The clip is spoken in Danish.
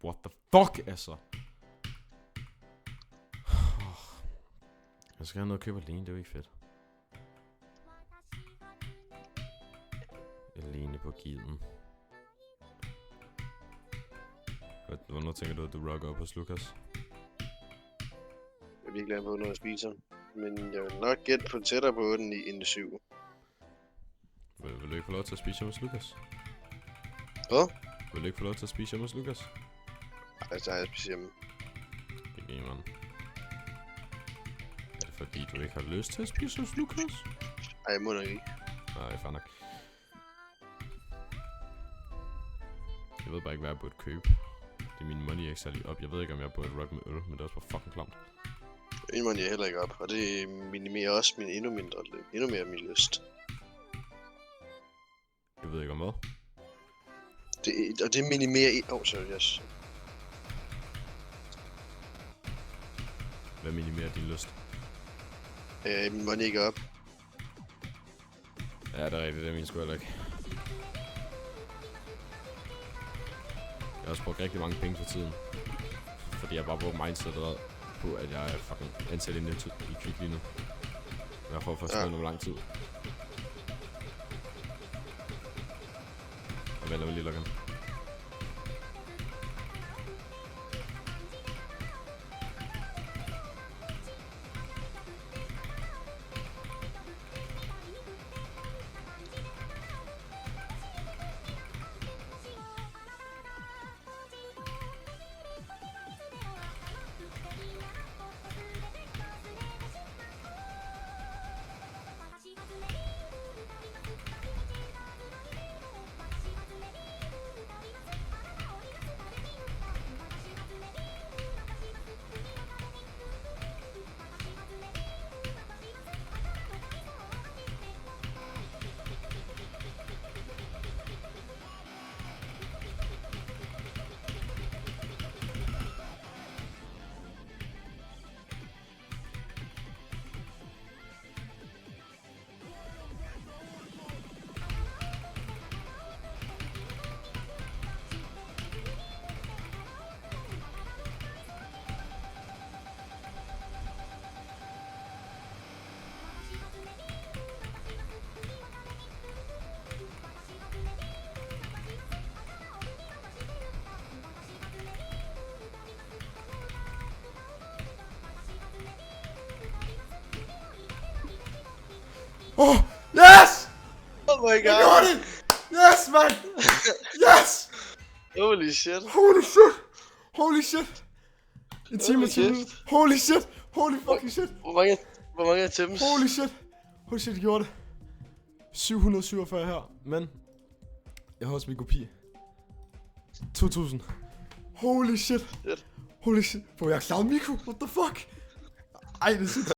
What the fuck, altså? Jeg skal have noget at købe alene, det er jo ikke fedt. Alene på gilden. Hvornår tænker du, at du rocker op hos Lukas? Jeg er virkelig glad på, når jeg spiser. Men jeg vil nok gætte på tættere på 8 end 7. Vil du ikke få lov til at spise hjemme hos Lukas? Hvad? Vil du ikke få lov til at spise hjemme hos Lukas? Ej, så har jeg spist hjemme. Det er game, man. Er det fordi, du ikke har lyst til at spise hos Lukas? Ej, jeg må nok ikke. Nej, fair nok. Jeg ved bare ikke, hvad jeg burde købe. Det er min money ikke særlig op. Jeg ved ikke, om jeg burde rock med øl, men det er også bare fucking klamt. Min money er heller ikke op, og det minimerer også min endnu mere min lyst. Jeg ved ikke om hvad. Det minimerer sorry, yes. Hvad minimerer din lyst? Min money ikke op. Ja, det er rigtigt. Det er min sgu heller ikke. Jeg har også brugt rigtig mange penge for tiden. Fordi jeg bare brugt mindsetet på, at jeg er fucking ansat i Netto i Kvick lige nu. Jeg får først om lang tid. Og venter vi lige lukken. Oh, yes! Oh my god! Jeg gjorde det! Yes, man! Yes! Holy shit! Holy shit! Holy shit! En time Holy til. shit. Holy shit! Holy fucking shit! Hvor mange items? Holy shit! Holy shit, jeg gjorde det. 747 her, men jeg har også min kopi. 2000. Holy shit! Holy shit! Får jeg cloud mikro? What the fuck? Ej, det er sindssygt.